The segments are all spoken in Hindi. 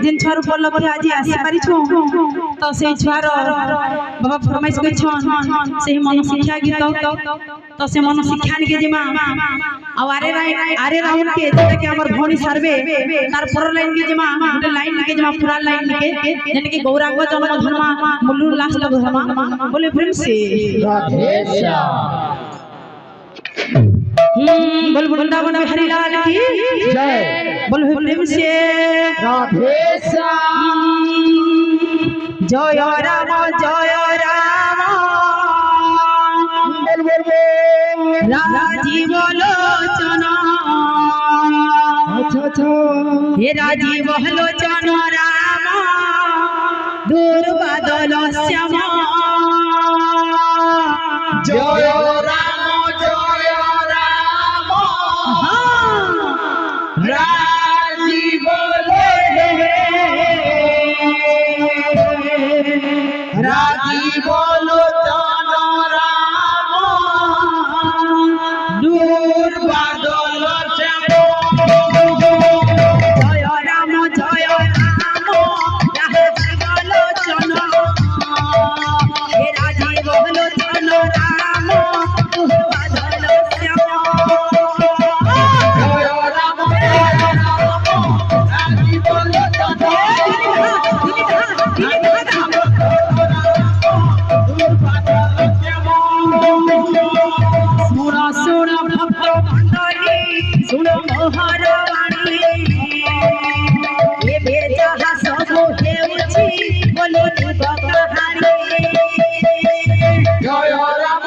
जिन छुआर उपलब्ध आज आसी पारिछु तो से छुआर बाबा फरमाइश करछन से मन शिक्षा गीत तो से मन शिक्षा निके जिमा आ आरे राउंड के जेटा के हमर भौणी सरबे तार पर लाइन के जिमा गोटे लाइन निके जिमा पूरा लाइन निके जेटा के गौरांग जन्म धर्मा मुल्लू लास्ट धर्मा बोले प्रेम से राधे श्याम बोल वृंदावन बिहारी लाल की जय बोल प्रेम से राधे श्याम जय राम राजीव लोचन हे राजीव लोचन राम दूर बादल श्याम जय राम राजीव राजीव लोचन राम दूर बादल श्याम जय राम राजीव लोचन हे राजीव लोचन राम दूर बादल श्याम सुन भक्त मंडली सुन मोहर वाणी ए बेजहा सब हेउछि बोली कहानी जय राम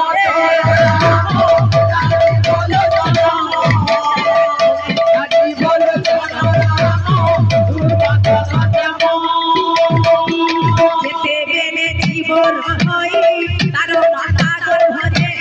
जेते बेले जीवन होई तार माता गर्भरे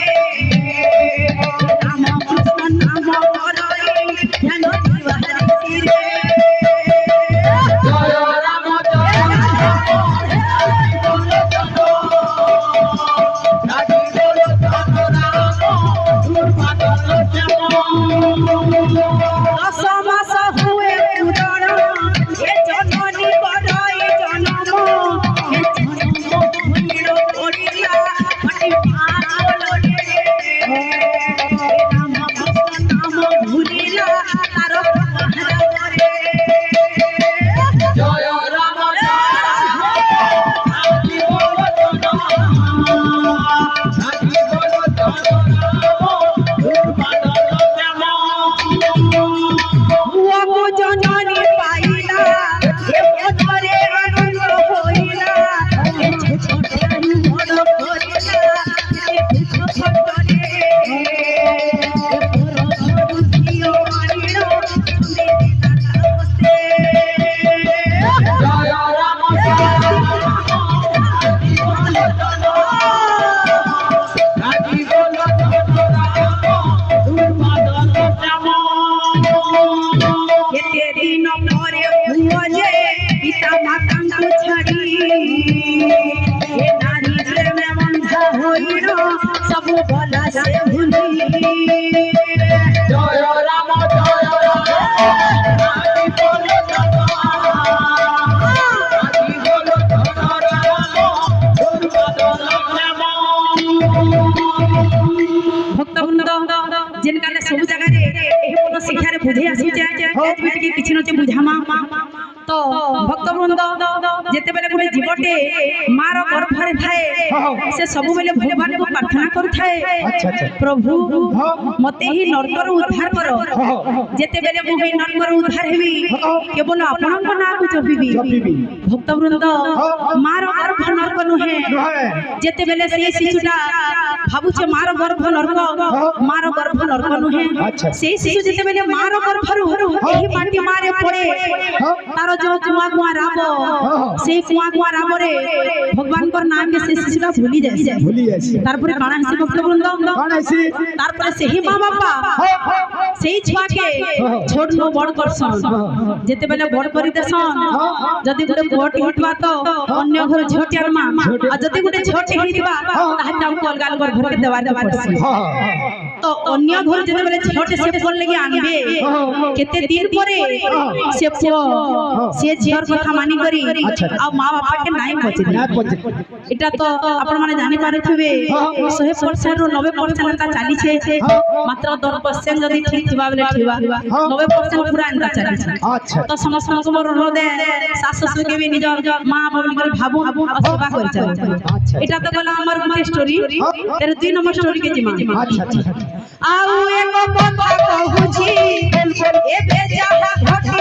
जिनका सब जगह शिक्षा बुझे आसी किसी न बुझामा तो भक्तवृंद जेते बेले गोटे जीवटे मार गर्भरे थाए से सब बेले भगवान को प्रार्थना करुथाए प्रभु मते ही नरकर उद्धार करो जेते बेले मु ही नरकर उद्धार हेबी केवल आपन को नाम जपिबी भक्तवृंद मार गर्भ नरक नुहे जेते बेले से शिशुटा भाबुचे मार गर्भ नरक नुहे से शिशु जेते बेले मार गर्भरु एही माटी मारे पड़े तार जो कुआ कुआ राबो से कुआ कुआ राबो रे भगवान को नाम के से शिशुटा भूली जाय तार पर काना हिसी भक्तवृंद कोन हिसी तार पर सेही मां बापा सेही छुआ के छोट नो बड़ करसन जेते बेले बड़ करि देसन जदी गुटे गोट हिटबा तो अन्य घर छोटियार मां आ जदी गुटे छोटे हिटबा ताहा टाउ अलगा अलग ঘরকে দেওয়ার পড়ছে তো অন্য ঘর যেতে বলে ঝিওটে সে ফল লাগি আনবে কেতে দিন পরে সে পুଅ সে ঝিওর কথা মানি করি আর মা বাপাকে নাই পচে এটা তো আপন মানে জানি পারুথিবে 100% ରୁ 90% তা চালিছে মাত্র 10% যদি ঠিক থিবা বলে ঠিবা 90% পুরা এন্তা চালিছে তো সমস্ত মোর হৃদয় শাশু শ্বশুরকে भी নিজ মা বাবা করে ভাবু আর সেবা করে চালে এটা তো গলা আমার গোটে স্টোরি এর 2 নম্বর স্টোরি কে জিমা আউ এক কথা কহুছি এবে যাহা ঘটি